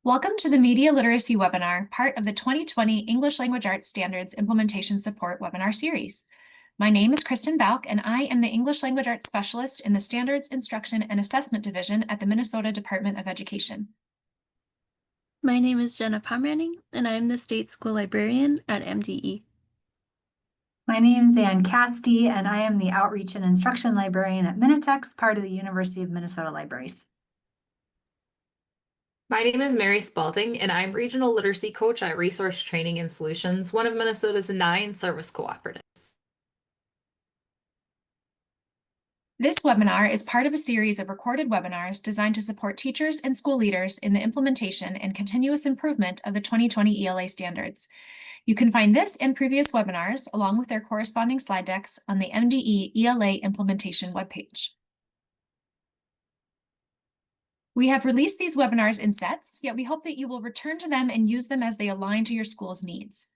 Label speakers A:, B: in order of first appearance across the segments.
A: Welcome to the Media Literacy webinar, part of the 2020 English Language Arts Standards Implementation Support webinar series. My name is Kristen Bauk, and I am the English Language Arts Specialist in the Standards, Instruction, and Assessment Division at the Minnesota Department of Education.
B: My name is Jenna Pomerantning, and I am the State School Librarian at MDE.
C: My name is Ann Casti, and I am the Outreach and Instruction Librarian at Minitex, part of the University of Minnesota Libraries.
D: My name is Mary Spalding, and I'm Regional Literacy Coach at Resource Training and Solutions, one of Minnesota's 9 service cooperatives.
A: This webinar is part of a series of recorded webinars designed to support teachers and school leaders in the implementation and continuous improvement of the 2020 ELA standards. You can find this and previous webinars, along with their corresponding slide decks, on the MDE ELA implementation webpage. We have released these webinars in sets, yet we hope that you will return to them and use them as they align to your school's needs.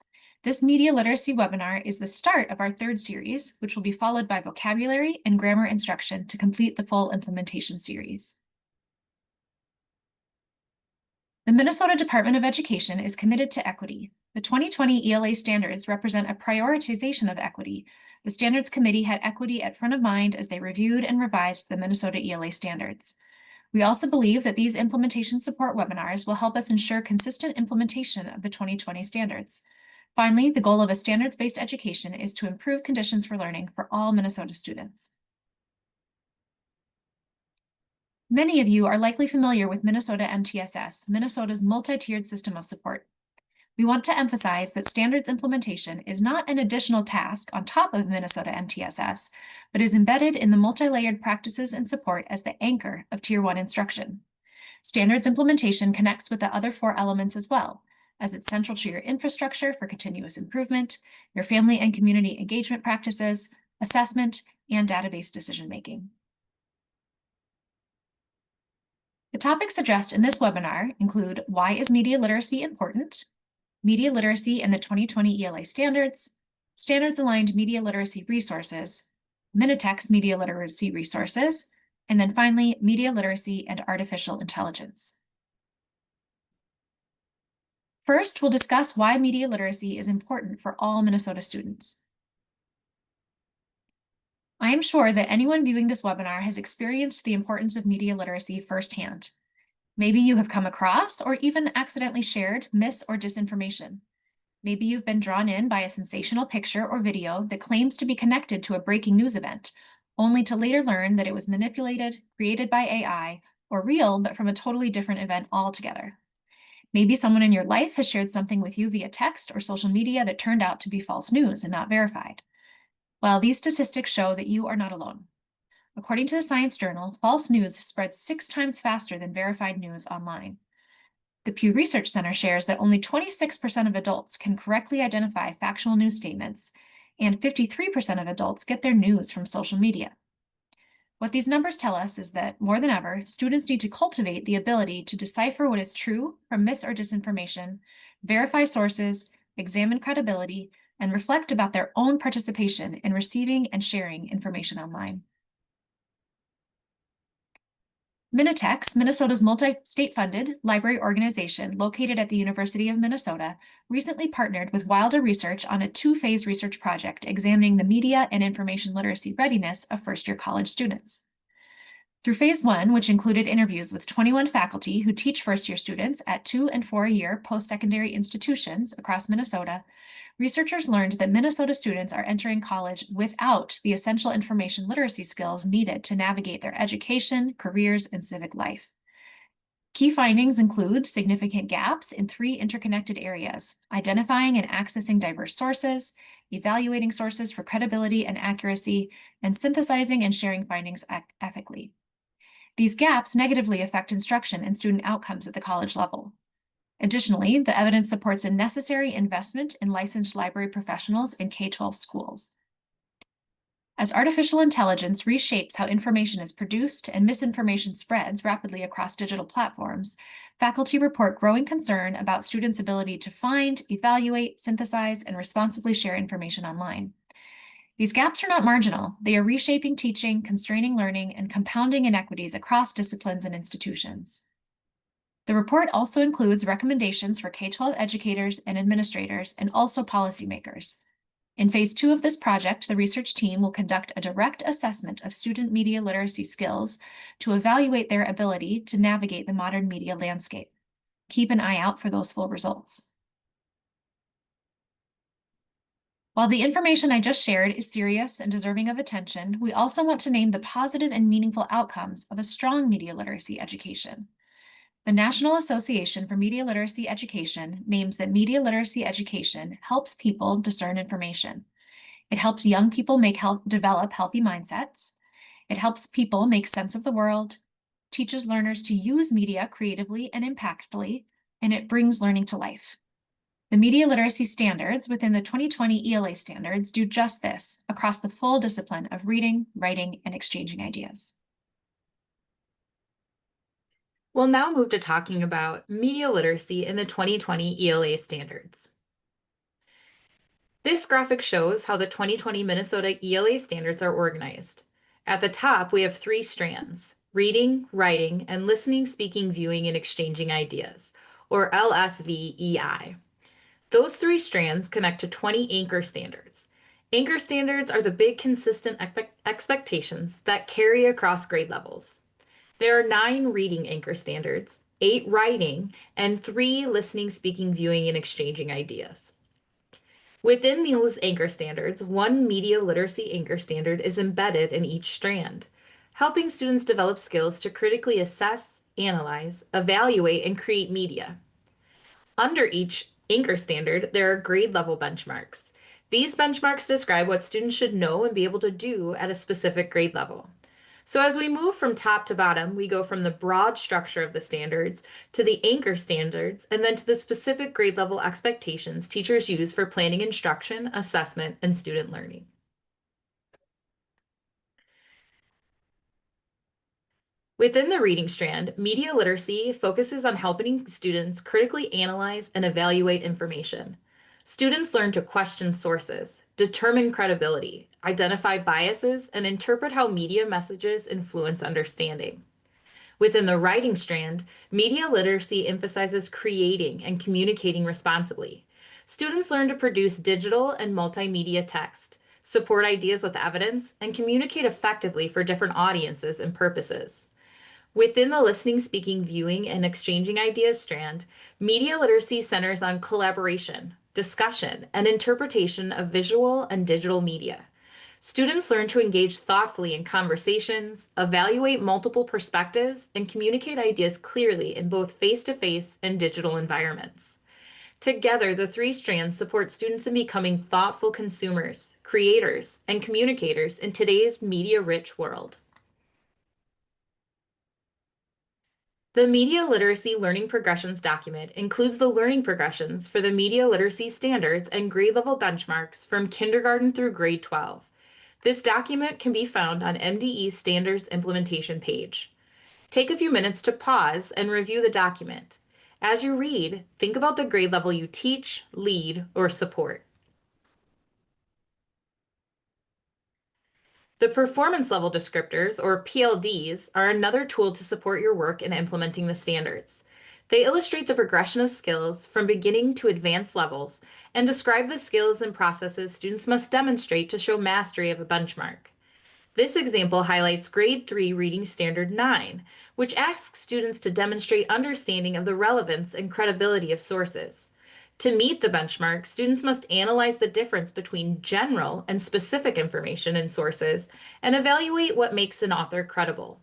A: This media literacy webinar is the start of our third series, which will be followed by vocabulary and grammar instruction to complete the full implementation series. The Minnesota Department of Education is committed to equity. The 2020 ELA standards represent a prioritization of equity. The Standards Committee had equity at front of mind as they reviewed and revised the Minnesota ELA standards. We also believe that these implementation support webinars will help us ensure consistent implementation of the 2020 standards. Finally, the goal of a standards-based education is to improve conditions for learning for all Minnesota students. Many of you are likely familiar with Minnesota MTSS, Minnesota's multi-tiered system of support. We want to emphasize that standards implementation is not an additional task on top of Minnesota MTSS, but is embedded in the multi-layered practices and support as the anchor of Tier 1 instruction. Standards implementation connects with the other 4 elements as well, as it's central to your infrastructure for continuous improvement, your family and community engagement practices, assessment, and database decision-making. The topics addressed in this webinar include why is media literacy important, media literacy and the 2020 ELA standards, standards-aligned media literacy resources, Minitex media literacy resources, and then finally, media literacy and artificial intelligence. First, we'll discuss why media literacy is important for all Minnesota students. I am sure that anyone viewing this webinar has experienced the importance of media literacy firsthand. Maybe you have come across or even accidentally shared mis- or disinformation. Maybe you've been drawn in by a sensational picture or video that claims to be connected to a breaking news event, only to later learn that it was manipulated, created by AI, or real but from a totally different event altogether. Maybe someone in your life has shared something with you via text or social media that turned out to be false news and not verified. Well, these statistics show that you are not alone. According to the Science Journal, false news spreads 6 times faster than verified news online. The Pew Research Center shares that only 26% of adults can correctly identify factual news statements, and 53% of adults get their news from social media. What these numbers tell us is that, more than ever, students need to cultivate the ability to decipher what is true from mis- or disinformation, verify sources, examine credibility, and reflect about their own participation in receiving and sharing information online. Minitex, Minnesota's multi-state-funded library organization located at the University of Minnesota, recently partnered with Wilder Research on a 2-phase research project examining the media and information literacy readiness of first-year college students. Through phase 1, which included interviews with 21 faculty who teach first-year students at 2- and 4-year post-secondary institutions across Minnesota, researchers learned that Minnesota students are entering college without the essential information literacy skills needed to navigate their education, careers, and civic life. Key findings include significant gaps in 3 interconnected areas: identifying and accessing diverse sources, evaluating sources for credibility and accuracy, and synthesizing and sharing findings ethically. These gaps negatively affect instruction and student outcomes at the college level. Additionally, the evidence supports a necessary investment in licensed library professionals in K-12 schools. As artificial intelligence reshapes how information is produced and misinformation spreads rapidly across digital platforms, faculty report growing concern about students' ability to find, evaluate, synthesize, and responsibly share information online. These gaps are not marginal. They are reshaping teaching, constraining learning, and compounding inequities across disciplines and institutions. The report also includes recommendations for K-12 educators and administrators and also policymakers. In phase 2 of this project, the research team will conduct a direct assessment of student media literacy skills to evaluate their ability to navigate the modern media landscape. Keep an eye out for those full results. While the information I just shared is serious and deserving of attention, we also want to name the positive and meaningful outcomes of a strong media literacy education. The National Association for Media Literacy Education names that media literacy education helps people discern information. It helps young people develop healthy mindsets. It helps people make sense of the world, teaches learners to use media creatively and impactfully, and it brings learning to life. The media literacy standards within the 2020 ELA standards do just this across the full discipline of reading, writing, and exchanging ideas.
D: We'll now move to talking about media literacy in the 2020 ELA standards. This graphic shows how the 2020 Minnesota ELA standards are organized. At the top, we have 3 strands: reading, writing, and listening, speaking, viewing, and exchanging ideas, or LSVEI. Those 3 strands connect to 20 anchor standards. Anchor standards are the big consistent expectations that carry across grade levels. There are 9 reading anchor standards, 8 writing, and 3 listening, speaking, viewing, and exchanging ideas. Within those anchor standards, 1 media literacy anchor standard is embedded in each strand, helping students develop skills to critically assess, analyze, evaluate, and create media. Under each anchor standard, there are grade level benchmarks. These benchmarks describe what students should know and be able to do at a specific grade level. So as we move from top to bottom, we go from the broad structure of the standards to the anchor standards, and then to the specific grade level expectations teachers use for planning instruction, assessment, and student learning. Within the reading strand, media literacy focuses on helping students critically analyze and evaluate information. Students learn to question sources, determine credibility, identify biases, and interpret how media messages influence understanding. Within the writing strand, media literacy emphasizes creating and communicating responsibly. Students learn to produce digital and multimedia text, support ideas with evidence, and communicate effectively for different audiences and purposes. Within the listening, speaking, viewing, and exchanging ideas strand, media literacy centers on collaboration, discussion, and interpretation of visual and digital media. Students learn to engage thoughtfully in conversations, evaluate multiple perspectives, and communicate ideas clearly in both face-to-face and digital environments. Together, the 3 strands support students in becoming thoughtful consumers, creators, and communicators in today's media-rich world. The Media Literacy Learning Progressions document includes the learning progressions for the media literacy standards and grade level benchmarks from kindergarten through grade 12. This document can be found on MDE's Standards Implementation page. Take a few minutes to pause and review the document. As you read, think about the grade level you teach, lead, or support. The performance level descriptors, or PLDs, are another tool to support your work in implementing the standards. They illustrate the progression of skills from beginning to advanced levels and describe the skills and processes students must demonstrate to show mastery of a benchmark. This example highlights Grade 3 Reading Standard 9, which asks students to demonstrate understanding of the relevance and credibility of sources. To meet the benchmark, students must analyze the difference between general and specific information in sources and evaluate what makes an author credible.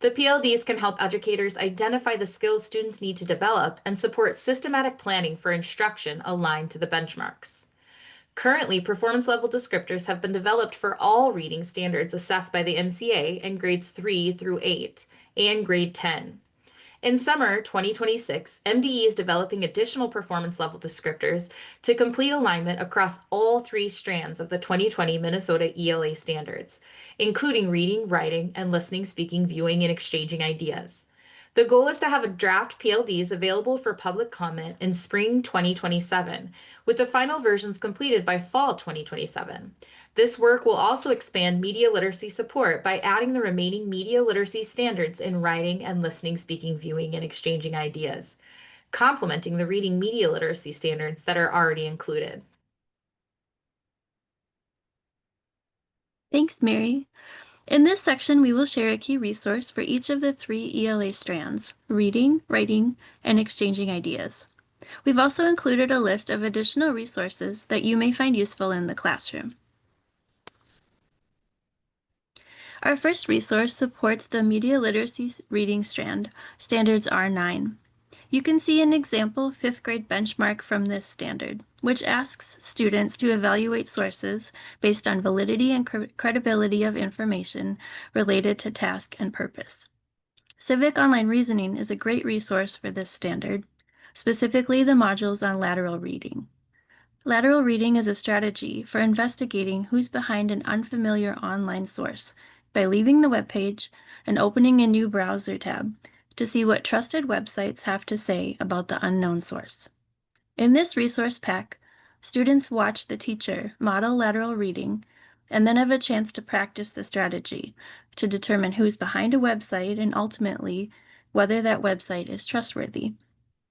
D: The PLDs can help educators identify the skills students need to develop and support systematic planning for instruction aligned to the benchmarks. Currently, performance level descriptors have been developed for all reading standards assessed by the MCA in grades 3 through 8 and grade 10. In summer 2026, MDE is developing additional performance level descriptors to complete alignment across all 3 strands of the 2020 Minnesota ELA standards, including reading, writing, and listening, speaking, viewing, and exchanging ideas. The goal is to have a draft PLDs available for public comment in spring 2027, with the final versions completed by fall 2027. This work will also expand media literacy support by adding the remaining media literacy standards in writing and listening, speaking, viewing, and exchanging ideas, complementing the reading media literacy standards that are already included.
B: Thanks, Mary. In this section, we will share a key resource for each of the 3 ELA strands: reading, writing, and exchanging ideas. We've also included a list of additional resources that you may find useful in the classroom. Our first resource supports the Media Literacy Reading Strand, Standards R9. You can see an example 5th grade benchmark from this standard, which asks students to evaluate sources based on validity and credibility of information related to task and purpose. Civic Online Reasoning is a great resource for this standard, specifically the modules on lateral reading. Lateral reading is a strategy for investigating who's behind an unfamiliar online source by leaving the web page and opening a new browser tab to see what trusted websites have to say about the unknown source. In this resource pack, students watch the teacher model lateral reading and then have a chance to practice the strategy to determine who's behind a website and ultimately whether that website is trustworthy.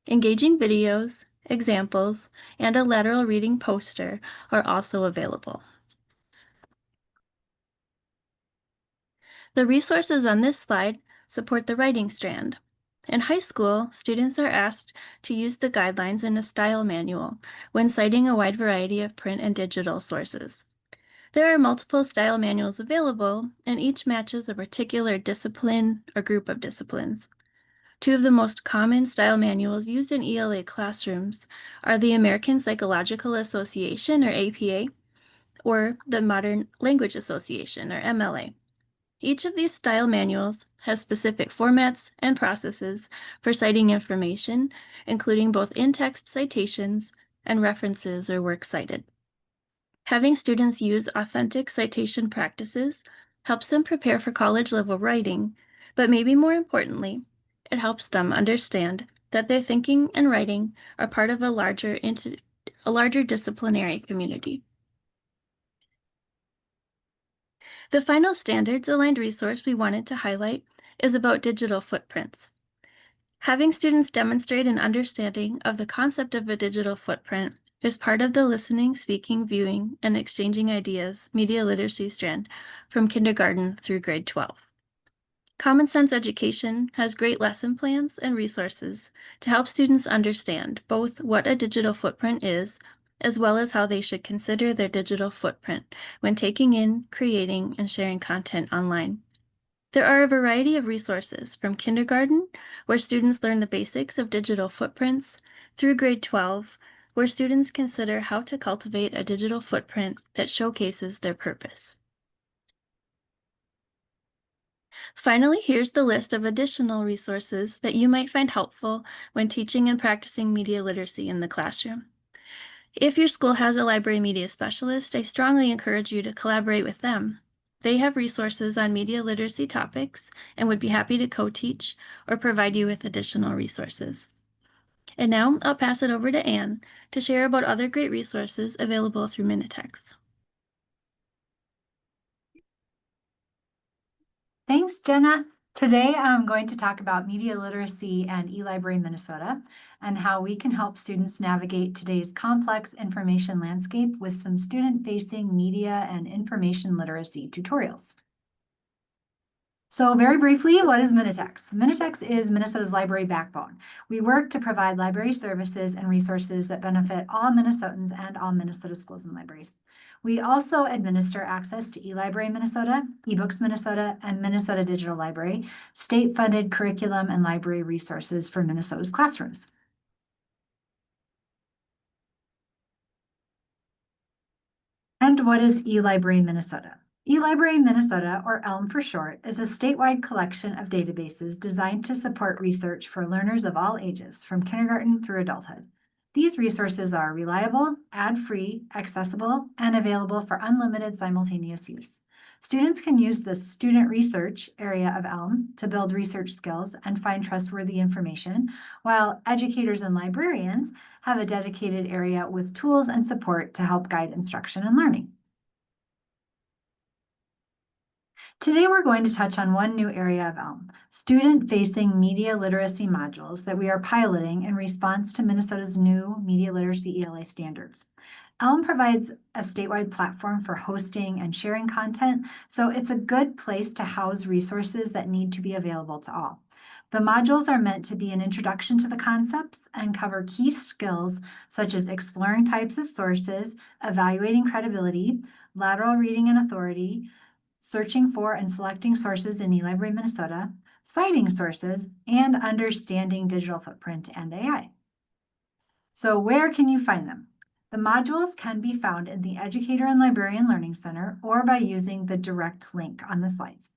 B: Engaging videos, examples, and a lateral reading poster are also available. The resources on this slide support the writing strand. In high school, students are asked to use the guidelines in a style manual when citing a wide variety of print and digital sources. There are multiple style manuals available, and each matches a particular discipline or group of disciplines. 2 of the most common style manuals used in ELA classrooms are the American Psychological Association, or APA, or the Modern Language Association, or MLA. Each of these style manuals has specific formats and processes for citing information, including both in-text citations and references or works cited. Having students use authentic citation practices helps them prepare for college-level writing, but maybe more importantly, it helps them understand that their thinking and writing are part of a larger disciplinary community. The final standards-aligned resource we wanted to highlight is about digital footprints. Having students demonstrate an understanding of the concept of a digital footprint is part of the listening, speaking, viewing, and exchanging ideas media literacy strand from kindergarten through grade 12. Common Sense Education has great lesson plans and resources to help students understand both what a digital footprint is, as well as how they should consider their digital footprint when taking in, creating, and sharing content online. There are a variety of resources from kindergarten, where students learn the basics of digital footprints, through grade 12, where students consider how to cultivate a digital footprint that showcases their purpose. Finally, here's the list of additional resources that you might find helpful when teaching and practicing media literacy in the classroom. If your school has a library media specialist, I strongly encourage you to collaborate with them. They have resources on media literacy topics and would be happy to co-teach or provide you with additional resources. And now I'll pass it over to Anne to share about other great resources available through Minitex.
C: Thanks, Jenna. Today, I'm going to talk about media literacy and eLibrary Minnesota and how we can help students navigate today's complex information landscape with some student-facing media and information literacy tutorials. So very briefly, what is Minitex? Minitex is Minnesota's library backbone. We work to provide library services and resources that benefit all Minnesotans and all Minnesota schools and libraries. We also administer access to eLibrary Minnesota, eBooks Minnesota, and Minnesota Digital Library, state-funded curriculum and library resources for Minnesota's classrooms. And what is eLibrary Minnesota? eLibrary Minnesota, or ELM for short, is a statewide collection of databases designed to support research for learners of all ages, from kindergarten through adulthood. These resources are reliable, ad-free, accessible, and available for unlimited simultaneous use. Students can use the student research area of ELM to build research skills and find trustworthy information, while educators and librarians have a dedicated area with tools and support to help guide instruction and learning. Today, we're going to touch on one new area of ELM, student-facing media literacy modules that we are piloting in response to Minnesota's new media literacy ELA standards. ELM provides a statewide platform for hosting and sharing content, so it's a good place to house resources that need to be available to all. The modules are meant to be an introduction to the concepts and cover key skills such as exploring types of sources, evaluating credibility, lateral reading and authority, searching for and selecting sources in eLibrary Minnesota, citing sources, and understanding digital footprint and AI. So where can you find them? The modules can be found in the Educator and Librarian Learning Center or by using the direct link on the slides.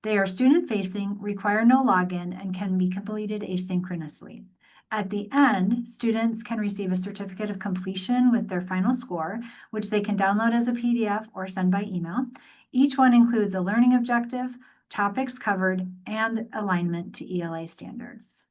C: They are student-facing, require no login, and can be completed asynchronously. At the end, students can receive a certificate of completion with their final score, which they can download as a PDF or send by email. Each one includes a learning objective, topics covered, and alignment to ELA standards.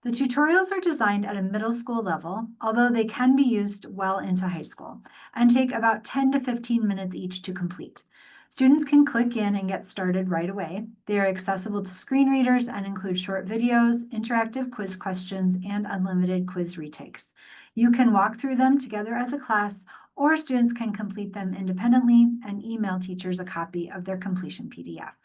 C: The tutorials are designed at a middle school level, although they can be used well into high school, and take about 10 to 15 minutes each to complete. Students can click in and get started right away. They are accessible to screen readers and include short videos, interactive quiz questions, and unlimited quiz retakes. You can walk through them together as a class, or students can complete them independently and email teachers a copy of their completion PDF.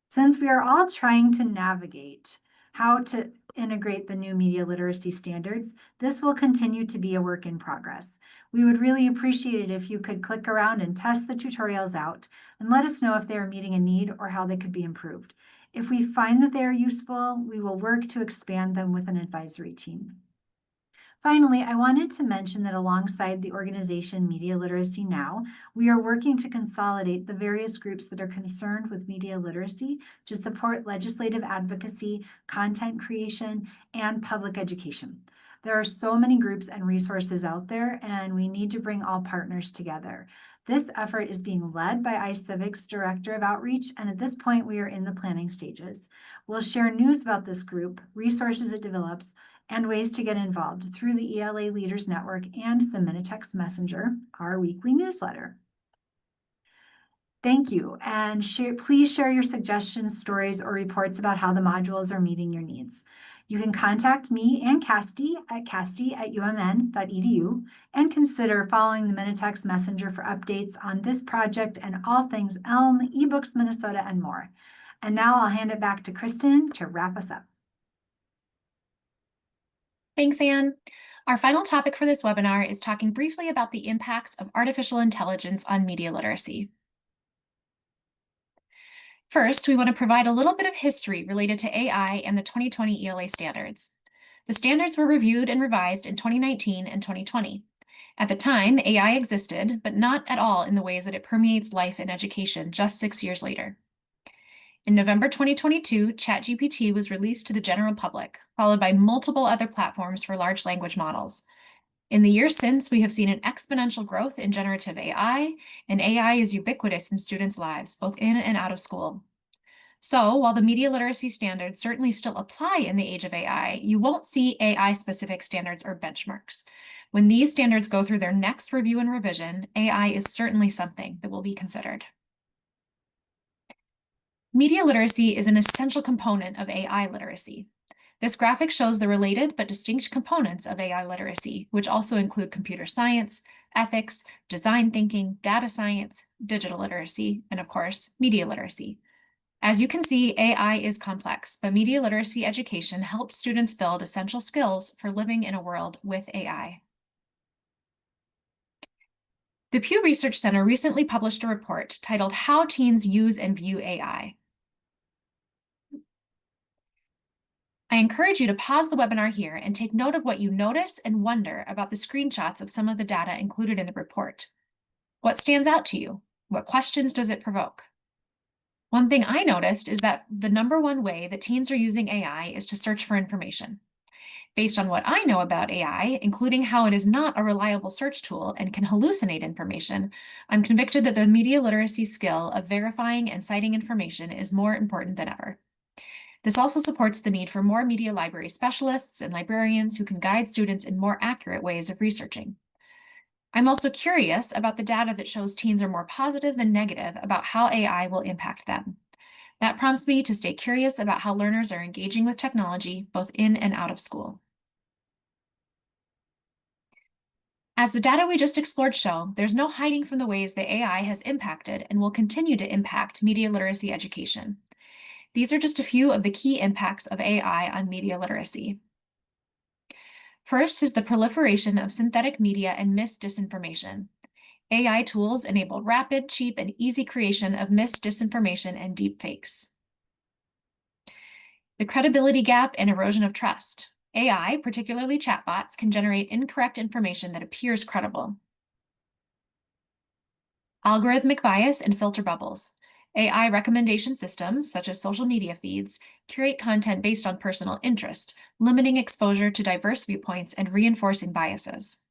C: Since we are all trying to navigate how to integrate the new media literacy standards, this will continue to be a work in progress. We would really appreciate it if you could click around and test the tutorials out and let us know if they are meeting a need or how they could be improved. If we find that they are useful, we will work to expand them with an advisory team. Finally, I wanted to mention that alongside the organization Media Literacy Now, we are working to consolidate the various groups that are concerned with media literacy to support legislative advocacy, content creation, and public education. There are so many groups and resources out there, and we need to bring all partners together. This effort is being led by iCivic's Director of Outreach, and at this point, we are in the planning stages. We'll share news about this group, resources it develops, and ways to get involved through the ELA Leaders Network and the Minitex Messenger, our weekly newsletter. Thank you, and please share your suggestions, stories, or reports about how the modules are meeting your needs. You can contact me and Casti at casti@umn.edu and consider following the Minitex Messenger for updates on this project and all things ELM, eBooks Minnesota, and more. And now I'll hand it back to Kristen to wrap us up.
A: Thanks, Anne. Our final topic for this webinar is talking briefly about the impacts of artificial intelligence on media literacy. First, we want to provide a little bit of history related to AI and the 2020 ELA standards. The standards were reviewed and revised in 2019 and 2020. At the time, AI existed, but not at all in the ways that it permeates life and education just 6 years later. In November 2022, ChatGPT was released to the general public, followed by multiple other platforms for large language models. In the years since, we have seen an exponential growth in generative AI, and AI is ubiquitous in students' lives, both in and out of school. So while the media literacy standards certainly still apply in the age of AI, you won't see AI-specific standards or benchmarks. When these standards go through their next review and revision, AI is certainly something that will be considered. Media literacy is an essential component of AI literacy. This graphic shows the related but distinct components of AI literacy, which also include computer science, ethics, design thinking, data science, digital literacy, and of course, media literacy. As you can see, AI is complex, but media literacy education helps students build essential skills for living in a world with AI. The Pew Research Center recently published a report titled How Teens Use and View AI. I encourage you to pause the webinar here and take note of what you notice and wonder about the screenshots of some of the data included in the report. What stands out to you? What questions does it provoke? One thing I noticed is that the number one way that teens are using AI is to search for information. Based on what I know about AI, including how it is not a reliable search tool and can hallucinate information, I'm convicted that the media literacy skill of verifying and citing information is more important than ever. This also supports the need for more media library specialists and librarians who can guide students in more accurate ways of researching. I'm also curious about the data that shows teens are more positive than negative about how AI will impact them. That prompts me to stay curious about how learners are engaging with technology, both in and out of school. As the data we just explored show, there's no hiding from the ways that AI has impacted and will continue to impact media literacy education. These are just a few of the key impacts of AI on media literacy. First is the proliferation of synthetic media and disinformation. AI tools enable rapid, cheap, and easy creation of disinformation, and deepfakes. The credibility gap and erosion of trust. AI, particularly chatbots, can generate incorrect information that appears credible. Algorithmic bias and filter bubbles. AI recommendation systems, such as social media feeds, curate content based on personal interest, limiting exposure to diverse viewpoints and reinforcing biases.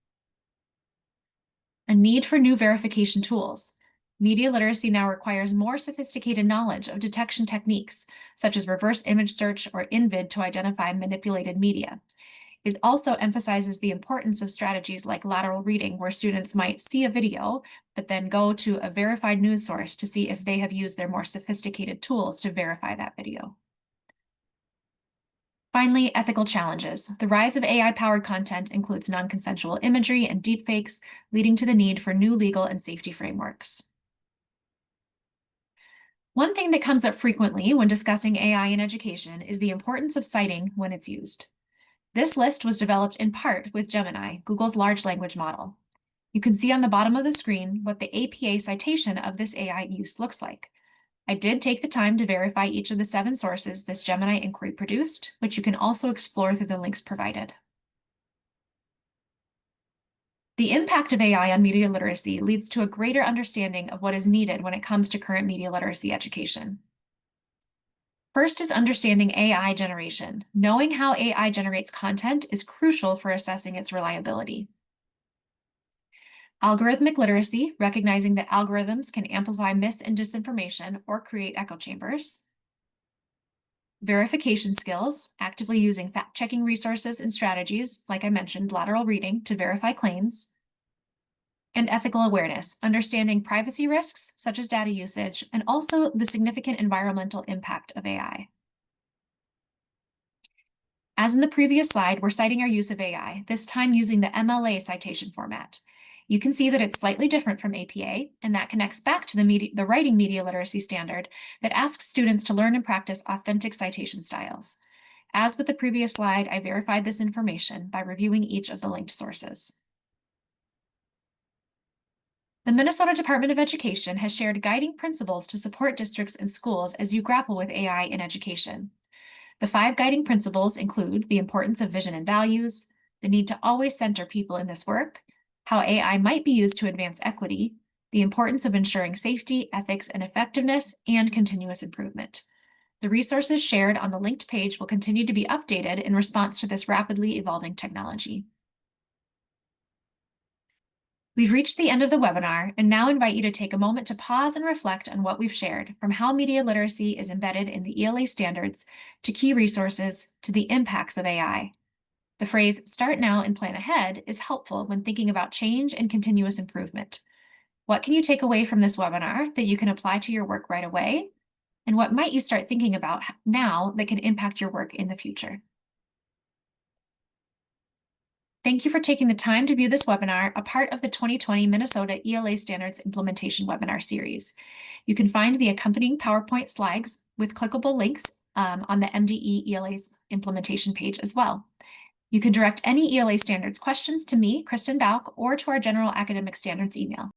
A: A need for new verification tools. Media literacy now requires more sophisticated knowledge of detection techniques, such as reverse image search or InVid to identify manipulated media. It also emphasizes the importance of strategies like lateral reading, where students might see a video, but then go to a verified news source to see if they have used their more sophisticated tools to verify that video. Finally, ethical challenges. The rise of AI-powered content includes non-consensual imagery and deepfakes, leading to the need for new legal and safety frameworks. One thing that comes up frequently when discussing AI in education is the importance of citing when it's used. This list was developed in part with Gemini, Google's large language model. You can see on the bottom of the screen what the APA citation of this AI use looks like. I did take the time to verify each of the 7 sources this Gemini inquiry produced, which you can also explore through the links provided. The impact of AI on media literacy leads to a greater understanding of what is needed when it comes to current media literacy education. First is understanding AI generation. Knowing how AI generates content is crucial for assessing its reliability. Algorithmic literacy, recognizing that algorithms can amplify mis and disinformation or create echo chambers. Verification skills, actively using fact-checking resources and strategies, like I mentioned, lateral reading, to verify claims. And ethical awareness, understanding privacy risks, such as data usage, and also the significant environmental impact of AI. As in the previous slide, we're citing our use of AI, this time using the MLA citation format. You can see that it's slightly different from APA, and that connects back to the writing media literacy standard that asks students to learn and practice authentic citation styles. As with the previous slide, I verified this information by reviewing each of the linked sources. The Minnesota Department of Education has shared guiding principles to support districts and schools as you grapple with AI in education. The 5 guiding principles include the importance of vision and values, the need to always center people in this work, how AI might be used to advance equity, the importance of ensuring safety, ethics, and effectiveness, and continuous improvement. The resources shared on the linked page will continue to be updated in response to this rapidly evolving technology. We've reached the end of the webinar and now invite you to take a moment to pause and reflect on what we've shared, from how media literacy is embedded in the ELA standards, to key resources, to the impacts of AI. The phrase "start now and plan ahead" is helpful when thinking about change and continuous improvement. What can you take away from this webinar that you can apply to your work right away? And what might you start thinking about now that can impact your work in the future? Thank you for taking the time to view this webinar, a part of the 2020 Minnesota ELA Standards Implementation Webinar Series. You can find the accompanying PowerPoint slides with clickable links on the MDE ELA's implementation page as well. You can direct any ELA standards questions to me, Kristen Bauk, or to our General Academic Standards email.